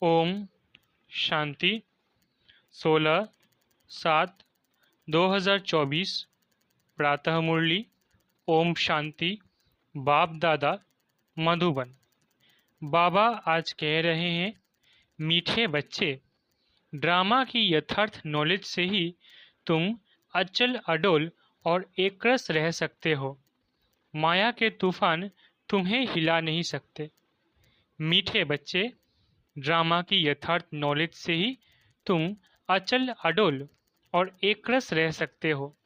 ओम शांति 16/7/2024 प्रातः मुरली। ओम शांति। बाप दादा मधुबन। बाबा आज कह रहे हैं, मीठे बच्चे, ड्रामा की यथार्थ नॉलेज से ही तुम अचल अडोल और एकरस रह सकते हो। माया के तूफान तुम्हें हिला नहीं सकते। मीठे बच्चे, ड्रामा की यथार्थ नॉलेज से ही तुम अचल अडोल और एकरस रह सकते हो।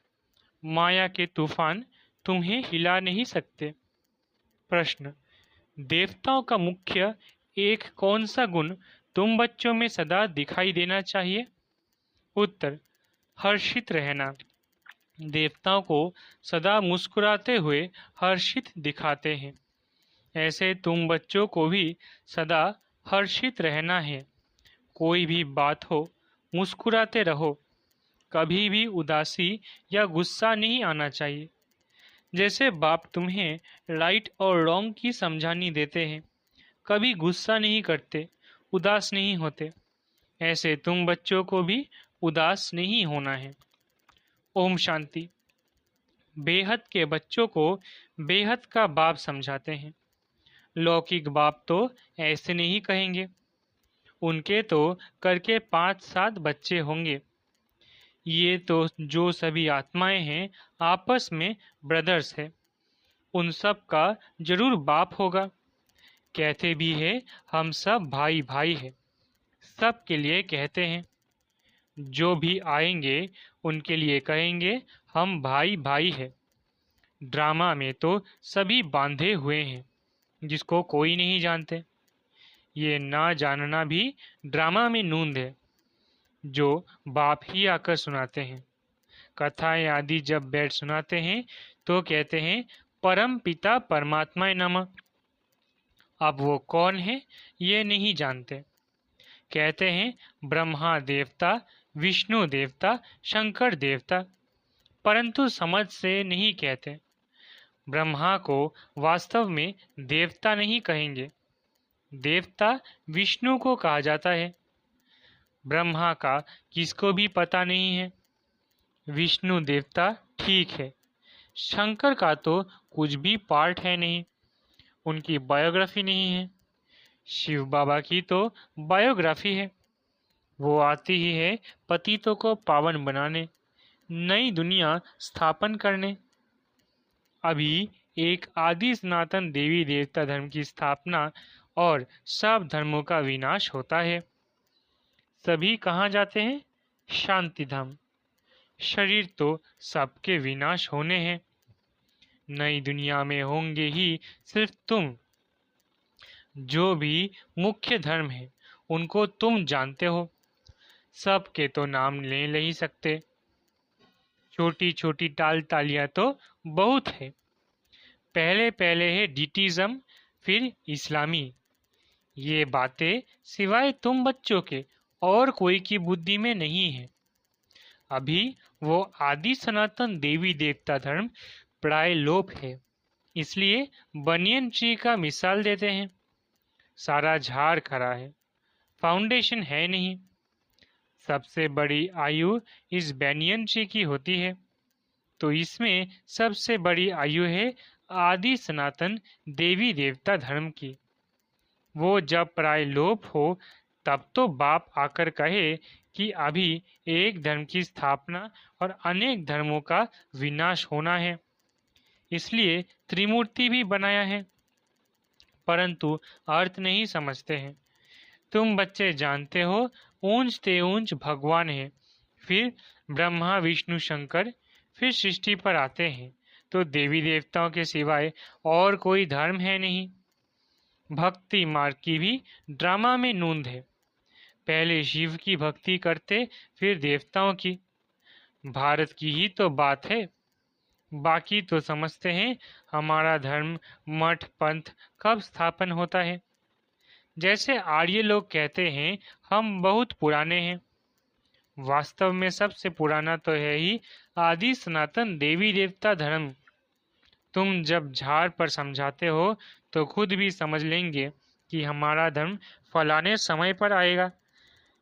माया के तूफान तुम्हें हिला नहीं सकते। प्रश्न: देवताओं का मुख्य एक कौन सा गुण तुम बच्चों में सदा दिखाई देना चाहिए? उत्तर: हर्षित रहना। देवताओं को सदा मुस्कुराते हुए हर्षित दिखाते हैं। ऐसे तुम बच्चों को भी सदा हर्षित रहना है। कोई भी बात हो, मुस्कुराते रहो। कभी भी उदासी या गुस्सा नहीं आना चाहिए। जैसे बाप तुम्हें राइट और रॉन्ग की समझानी देते हैं, कभी गुस्सा नहीं करते, उदास नहीं होते। ऐसे तुम बच्चों को भी उदास नहीं होना है। ओम शांति। बेहद के बच्चों को बेहद का बाप समझाते हैं। लौकिक बाप तो ऐसे नहीं कहेंगे। उनके तो करके 5-7 बच्चे होंगे। ये तो जो सभी आत्माएं हैं आपस में ब्रदर्स है। उन सब का जरूर बाप होगा। कहते भी है हम सब भाई भाई है। सब के लिए कहते हैं। जो भी आएंगे उनके लिए कहेंगे हम भाई भाई है। ड्रामा में तो सभी बांधे हुए हैं, जिसको कोई नहीं जानते। ये ना जानना भी ड्रामा में नूंद है, जो बाप ही आकर सुनाते हैं। कथाएं आदि जब बैठ सुनाते हैं तो कहते हैं परम पिता परमात्मा नमः। अब वो कौन है ये नहीं जानते। कहते हैं ब्रह्मा देवता, विष्णु देवता, शंकर देवता, परंतु समझ से नहीं कहते। ब्रह्मा को वास्तव में देवता नहीं कहेंगे। देवता विष्णु को कहा जाता है। ब्रह्मा का किसको भी पता नहीं है। विष्णु देवता ठीक है। शंकर का तो कुछ भी पार्ट है नहीं, उनकी बायोग्राफी नहीं है। शिव बाबा की तो बायोग्राफी है। वो आती ही है पतितों को पावन बनाने, नई दुनिया स्थापन करने। अभी एक आदि सनातन देवी देवता धर्म की स्थापना और सब धर्मों का विनाश होता है। सभी कहाँ जाते हैं? शांति धाम। शरीर तो सबके विनाश होने हैं। नई दुनिया में होंगे ही सिर्फ तुम। जो भी मुख्य धर्म है उनको तुम जानते हो। सबके तो नाम ले नहीं सकते। छोटी छोटी टाल तालियां तो बहुत है। पहले पहले है डिटिज्म, फिर इस्लामी। ये बातें सिवाय तुम बच्चों के और कोई की बुद्धि में नहीं है। अभी वो आदि सनातन देवी देवता धर्म प्राय लोप है। इसलिए बनियन ट्री का मिसाल देते हैं। सारा झाड़ खड़ा है, फाउंडेशन है नहीं। सबसे बड़ी आयु इस बनियन ट्री की होती है, तो इसमें सबसे बड़ी आयु है आदि सनातन देवी देवता धर्म की। वो जब प्राय लोप हो तब तो बाप आकर कहे कि अभी एक धर्म की स्थापना और अनेक धर्मों का विनाश होना है। इसलिए त्रिमूर्ति भी बनाया है, परंतु अर्थ नहीं समझते हैं। तुम बच्चे जानते हो ऊंच ते ऊंच भगवान है, फिर ब्रह्मा विष्णु शंकर, फिर सृष्टि पर आते हैं तो देवी देवताओं के सिवाय और कोई धर्म है नहीं। भक्ति मार्ग की भी ड्रामा में नूंद है। पहले शिव की भक्ति करते, फिर देवताओं की। भारत की ही तो बात है। बाकी तो समझते हैं हमारा धर्म मठ पंथ कब स्थापन होता है। जैसे आर्य लोग कहते हैं हम बहुत पुराने हैं। वास्तव में सबसे पुराना तो है ही आदि सनातन देवी देवता धर्म। तुम जब झाड़ पर समझाते हो तो खुद भी समझ लेंगे कि हमारा धर्म फलाने समय पर आएगा।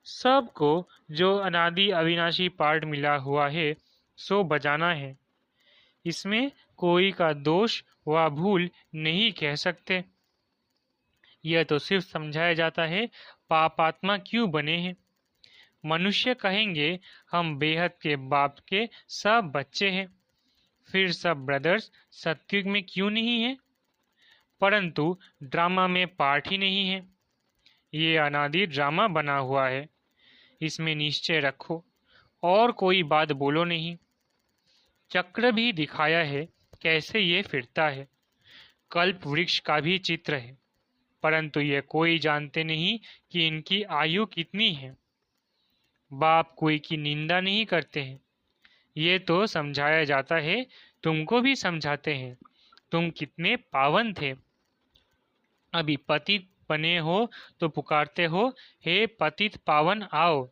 सबको जो अनादि अविनाशी पाठ मिला हुआ है सो बजाना है। इसमें कोई का दोष व भूल नहीं कह सकते। यह तो सिर्फ समझाया जाता है पापात्मा क्यों बने हैं। मनुष्य कहेंगे हम बेहद के बाप के सब बच्चे हैं, फिर सब ब्रदर्स सत्युग में क्यों नहीं है? परंतु ड्रामा में पार्ट ही नहीं है। ये अनादि ड्रामा बना हुआ है, इसमें निश्चय रखो और कोई बात बोलो नहीं। चक्र भी दिखाया है कैसे ये फिरता है। कल्प वृक्ष का भी चित्र है, परंतु ये कोई जानते नहीं कि इनकी आयु कितनी है। बाप कोई की निंदा नहीं करते हैं, ये तो समझाया जाता है। तुमको भी समझाते हैं तुम कितने पावन थे। अभी पतित बने हो तो पुकारते हो हे पतित पावन आओ।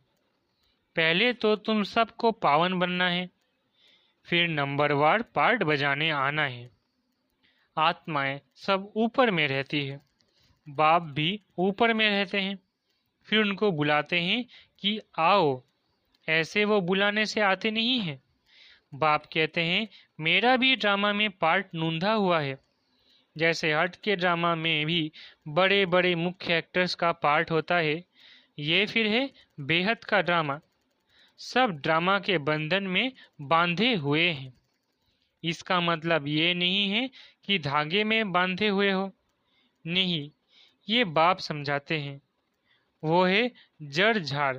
पहले तो तुम सबको पावन बनना है, फिर नंबरवार पार्ट बजाने आना है। आत्माएं सब ऊपर में रहती है, बाप भी ऊपर में रहते हैं। फिर उनको बुलाते हैं कि आओ, ऐसे वो बुलाने से आते नहीं हैं। बाप कहते हैं मेरा भी ड्रामा में पार्ट नूंधा हुआ है। जैसे हट के ड्रामा में भी बड़े बड़े मुख्य एक्टर्स का पार्ट होता है, ये फिर है बेहद का ड्रामा। सब ड्रामा के बंधन में बांधे हुए हैं। इसका मतलब ये नहीं है कि धागे में बांधे हुए हो, नहीं, ये बाप समझाते हैं। वो है जड़ झाड़।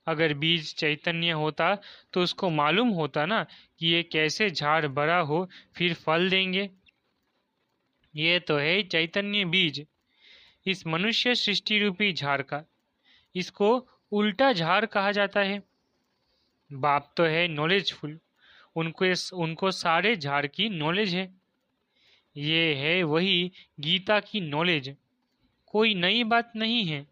अगर बीज चैतन्य होता तो उसको मालूम होता ना कि ये कैसे झाड़ बड़ा हो फिर फल देंगे। ये तो है चैतन्य बीज, इस मनुष्य सृष्टि रूपी झाड़ का। इसको उल्टा झाड़ कहा जाता है। बाप तो है नॉलेजफुल, उनको सारे झाड़ की नॉलेज है। ये है वही गीता की नॉलेज, कोई नई बात नहीं है।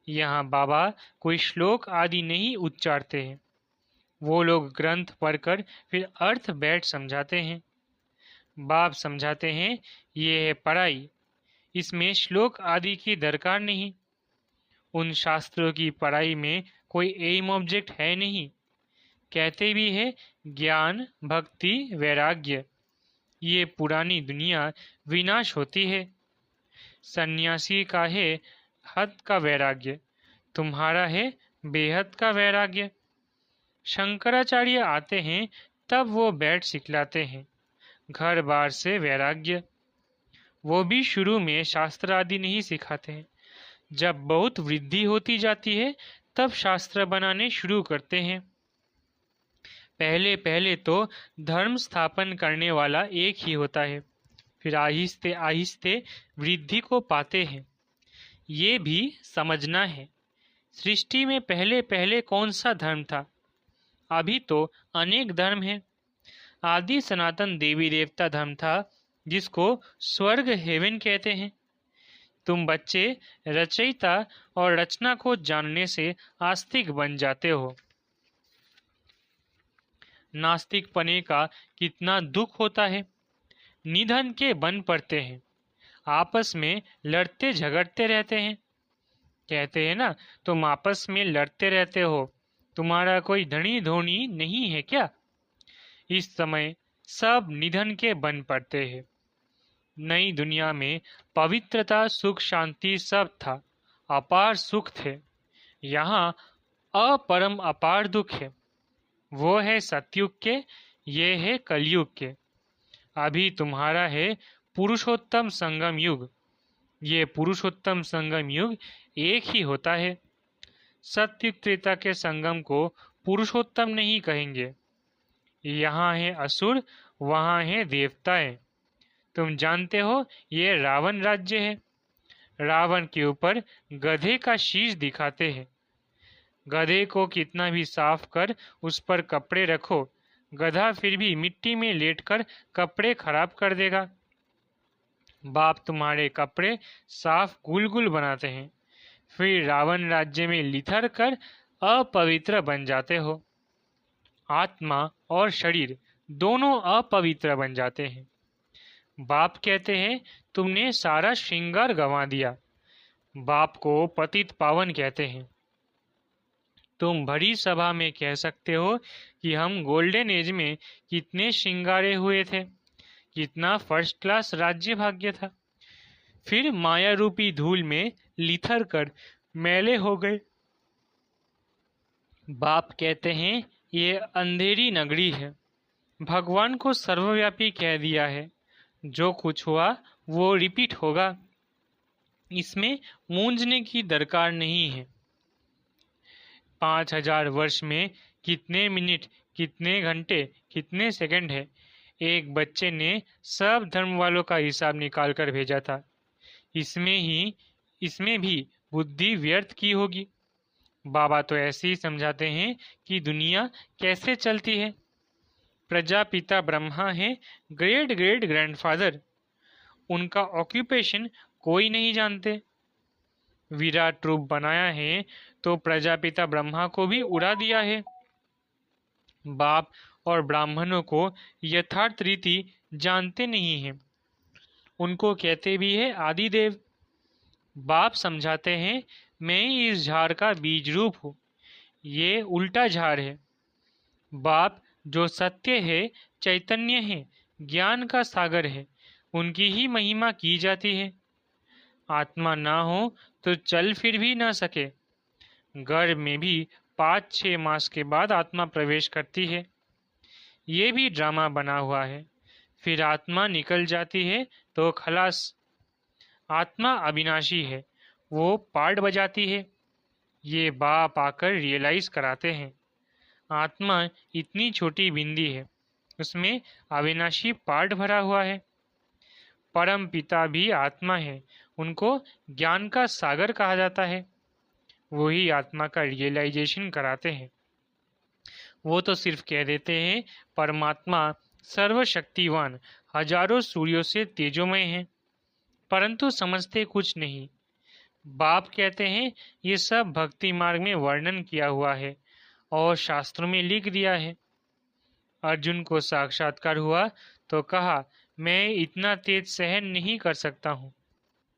यहाँ बाबा कोई श्लोक आदि नहीं उच्चारते हैं, वो लोग ग्रंथ पढ़कर फिर अर्थ बैठ समझाते हैं। बाप समझाते हैं ये है पढ़ाई, इसमें श्लोक आदि की दरकार नहीं। उन शास्त्रों की पढ़ाई में कोई एम ऑब्जेक्ट है नहीं। कहते भी है ज्ञान भक्ति वैराग्य, ये पुरानी दुनिया विनाश होती है। सन्यासी का है हद का वैराग्य, तुम्हारा है बेहद का वैराग्य। शंकराचार्य आते हैं तब वो बैठ सिखलाते हैं घर बार से वैराग्य। वो भी शुरू में शास्त्र आदि नहीं सिखाते हैं, जब बहुत वृद्धि होती जाती है तब शास्त्र बनाने शुरू करते हैं। पहले पहले तो धर्म स्थापन करने वाला एक ही होता है, फिर आहिस्ते आहिस्ते वृद्धि को पाते हैं। ये भी समझना है सृष्टि में पहले पहले कौन सा धर्म था। अभी तो अनेक धर्म हैं। आदि सनातन देवी देवता धर्म था जिसको स्वर्ग हेवन कहते हैं। तुम बच्चे रचयिता और रचना को जानने से आस्तिक बन जाते हो। नास्तिक पने का कितना दुख होता है। निधन के बन पड़ते हैं, आपस में लड़ते झगड़ते रहते हैं। कहते हैं ना तुम आपस में लड़ते रहते हो, तुम्हारा कोई धनी धोनी नहीं है क्या? इस समय सब निधन के बन पड़ते हैं। नई दुनिया में पवित्रता सुख शांति सब था, अपार सुख थे। यहाँ अपरम अपार दुख है। वो है सतयुग के, ये है कलयुग के। अभी तुम्हारा है पुरुषोत्तम संगम युग। ये पुरुषोत्तम संगम युग एक ही होता है। सत्युग त्रेता के संगम को पुरुषोत्तम नहीं कहेंगे। यहाँ है असुर, वहाँ है देवताएं। तुम जानते हो ये रावण राज्य है। रावण के ऊपर गधे का शीश दिखाते हैं। गधे को कितना भी साफ कर उस पर कपड़े रखो, गधा फिर भी मिट्टी में लेटकर कपड़े खराब कर देगा। बाप तुम्हारे कपड़े साफ गुल बनाते हैं, फिर रावण राज्य में लिथर कर अपवित्र बन जाते हो। आत्मा और शरीर दोनों अपवित्र बन जाते हैं। बाप कहते हैं तुमने सारा श्रृंगार गंवा दिया, बाप को पतित पावन कहते हैं। तुम भरी सभा में कह सकते हो कि हम गोल्डन एज में कितने श्रृंगारे हुए थे, कितना फर्स्ट क्लास राज्य भाग्य था, फिर माया रूपी धूल में लिथर कर मैले हो गए। बाप कहते हैं ये अंधेरी नगरी है, भगवान को सर्वव्यापी कह दिया है, जो कुछ हुआ वो रिपीट होगा, इसमें मूंझने की दरकार नहीं है। 5000 वर्ष में कितने मिनट, कितने घंटे, कितने सेकंड है, एक बच्चे ने सब धर्म वालों का हिसाब निकाल कर भेजा था। इसमें भी बुद्धि व्यर्थ की होगी। बाबा तो ऐसे ही समझाते हैं कि दुनिया कैसे चलती है। प्रजापिता ब्रह्मा है, ग्रेट ग्रेट ग्रैंडफादर, उनका ऑक्यूपेशन कोई नहीं जानते। विराट रूप बनाया है तो प्रजापिता ब्रह्मा को भी उड़ा दिया है। बाप और ब्राह्मणों को यथार्थ रीति जानते नहीं हैं, उनको कहते भी है आदिदेव। बाप समझाते हैं मैं इस झाड़ का बीज रूप हूँ, ये उल्टा झाड़ है। बाप जो सत्य है, चैतन्य है, ज्ञान का सागर है, उनकी ही महिमा की जाती है। आत्मा ना हो तो चल फिर भी ना सके। गर्भ में भी 5-6 मास के बाद आत्मा प्रवेश करती है, ये भी ड्रामा बना हुआ है। फिर आत्मा निकल जाती है तो खलास। आत्मा अविनाशी है, वो पार्ट बजाती है, ये बाप आकर रियलाइज कराते हैं। आत्मा इतनी छोटी बिंदी है, उसमें अविनाशी पार्ट भरा हुआ है। परम पिता भी आत्मा है, उनको ज्ञान का सागर कहा जाता है, वही आत्मा का रियलाइजेशन कराते हैं। वो तो सिर्फ कह देते हैं परमात्मा सर्वशक्तिवान, हजारों सूर्यों से तेजोमय है, परंतु समझते कुछ नहीं। बाप कहते हैं ये सब भक्ति मार्ग में वर्णन किया हुआ है और शास्त्रों में लिख दिया है। अर्जुन को साक्षात्कार हुआ तो कहा मैं इतना तेज सहन नहीं कर सकता हूँ,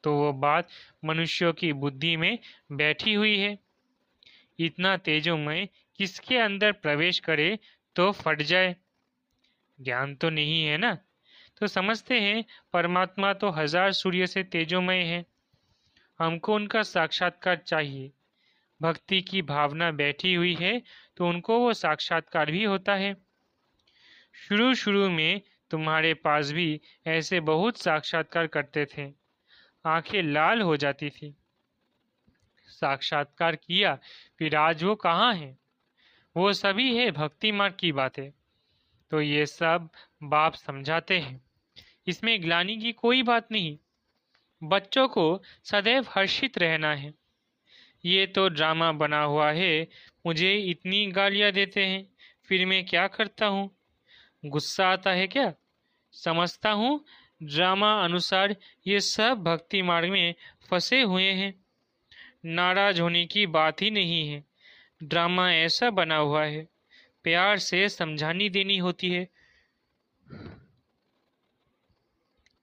तो वो बात मनुष्यों की बुद्धि में बैठी हुई है। इतना तेजोमय किसके अंदर प्रवेश करे तो फट जाए, ज्ञान तो नहीं है ना। तो समझते हैं परमात्मा तो 1000 सूर्य से तेजोमय है, हमको उनका साक्षात्कार चाहिए। भक्ति की भावना बैठी हुई है तो उनको वो साक्षात्कार भी होता है। शुरू शुरू में तुम्हारे पास भी ऐसे बहुत साक्षात्कार करते थे, आंखें लाल हो जाती थी। साक्षात्कार किया, फिर आज वो कहाँ है? वो सभी है भक्ति मार्ग की बातें। तो ये सब बाप समझाते हैं, इसमें ग्लानि की कोई बात नहीं। बच्चों को सदैव हर्षित रहना है। ये तो ड्रामा बना हुआ है, मुझे इतनी गालियां देते हैं, फिर मैं क्या करता हूँ? गुस्सा आता है क्या? समझता हूँ ड्रामा अनुसार ये सब भक्ति मार्ग में फंसे हुए हैं। नाराज होने की बात ही नहीं है, ड्रामा ऐसा बना हुआ है, प्यार से समझानी देनी होती है।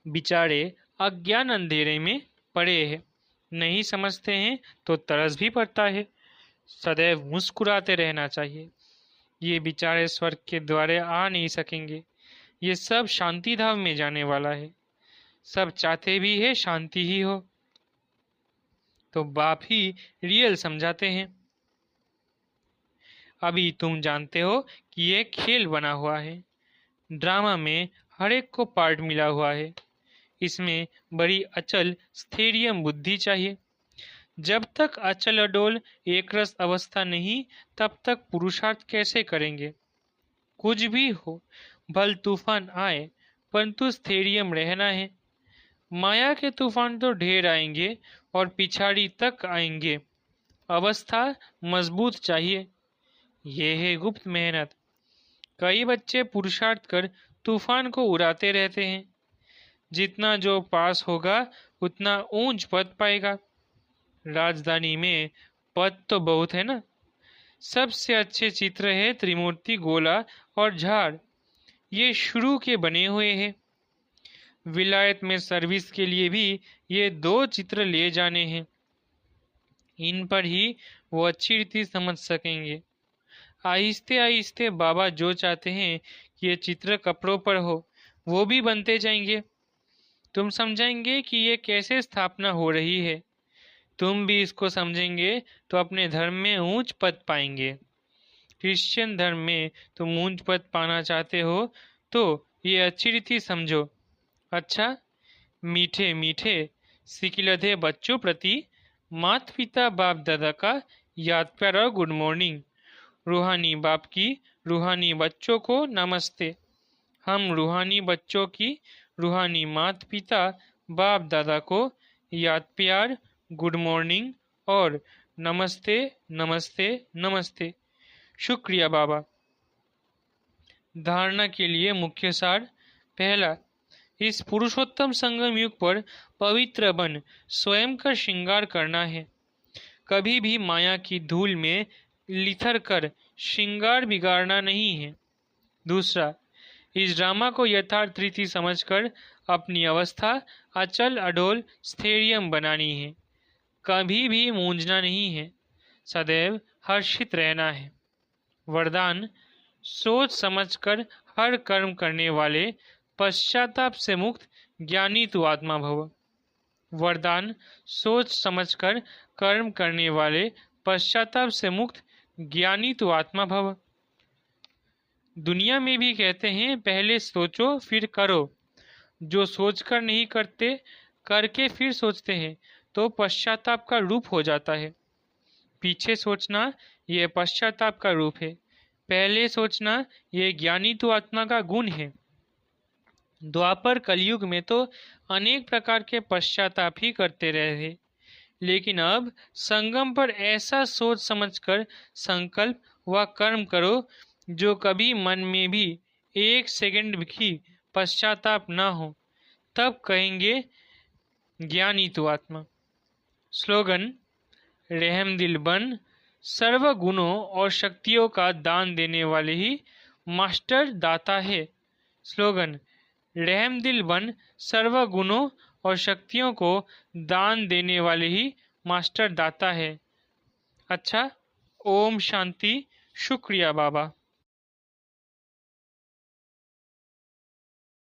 बेचारे अज्ञान अंधेरे में पड़े हैं, नहीं समझते हैं तो तरस भी पड़ता है। सदैव मुस्कुराते रहना चाहिए। ये बेचारे स्वर्ग के द्वारे आ नहीं सकेंगे, ये सब शांति धाम में जाने वाला है। सब चाहते भी है शांति ही हो, तो बाप ही रियल समझाते हैं। अभी तुम जानते हो कि ये खेल बना हुआ है, ड्रामा में हर एक को पार्ट मिला हुआ है। इसमें बड़ी अचल स्थैर्य बुद्धि चाहिए। जब तक अचल अडोल एक रस अवस्था नहीं, तब तक पुरुषार्थ कैसे करेंगे? कुछ भी हो, भल तूफान आए, परंतु स्थैर्य रहना है। माया के तूफान तो ढेर आएंगे और पिछाड़ी तक आएंगे, अवस्था मजबूत चाहिए। ये है गुप्त मेहनत। कई बच्चे पुरुषार्थ कर तूफान को उड़ाते रहते हैं, जितना जो पास होगा उतना ऊंच पद पाएगा। राजधानी में पद तो बहुत है ना। सबसे अच्छे चित्र है त्रिमूर्ति, गोला और झाड़, ये शुरू के बने हुए हैं। विलायत में सर्विस के लिए भी ये 2 चित्र ले जाने हैं। इन पर ही वो अच्छी रीति समझ सकेंगे। आहिस्ते आहिस्ते बाबा जो चाहते हैं कि ये चित्र कपड़ों पर हो, वो भी बनते जाएंगे। तुम समझेंगे कि ये कैसे स्थापना हो रही है। तुम भी इसको समझेंगे तो अपने धर्म में ऊंच पद पाएंगे। क्रिश्चियन धर्म में तुम ऊंच पद पाना चाहते हो तो ये अच्छी रीति समझो। अच्छा, मीठे मीठे सिकिलधे बच्चों प्रति माता पिता बाप दादा का याद प्यार और गुड मॉर्निंग। रूहानी बाप की रूहानी बच्चों को नमस्ते। हम रूहानी बच्चों की रूहानी माता पिता बाप दादा को याद प्यार, गुड मॉर्निंग और नमस्ते नमस्ते नमस्ते। शुक्रिया बाबा। धारणा के लिए मुख्य सार। पहला, इस पुरुषोत्तम संगम युग पर पवित्र बन स्वयं का श्रृंगार करना है। कभी भी माया की धूल में लिथर कर श्रृंगार बिगाड़ना नहीं है। दूसरा, इस ड्रामा को यथार्थ रीति समझकर अपनी अवस्था अचल अडोल स्थैर्यम बनानी है। कभी भी मूंझना नहीं है, सदैव हर्षित रहना है। वरदान, सोच समझकर हर कर्म करने वाले पश्चाताप से मुक्त ज्ञानी तू आत्मा भव। वरदान, सोच समझकर कर्म करने वाले पश्चाताप से मुक्त ज्ञानी तू आत्मा भव। दुनिया में भी कहते हैं पहले सोचो फिर करो। जो सोचकर नहीं करते, करके फिर सोचते हैं तो पश्चाताप का रूप हो जाता है। पीछे सोचना यह पश्चाताप का रूप है, पहले सोचना यह ज्ञानी तो आत्मा का गुण है। द्वापर कलयुग में तो अनेक प्रकार के पश्चाताप ही करते रहे, लेकिन अब संगम पर ऐसा सोच समझकर संकल्प व कर्म करो जो कभी मन में भी एक सेकंड भी पश्चाताप न हो, तब कहेंगे ज्ञानी तो आत्मा। स्लोगन, रहमदिल बन सर्व गुणों और शक्तियों का दान देने वाले ही मास्टर दाता है। स्लोगन, रहमदिल बन सर्व गुणों और शक्तियों को दान देने वाले ही मास्टर दाता है। अच्छा, ओम शांति। शुक्रिया बाबा।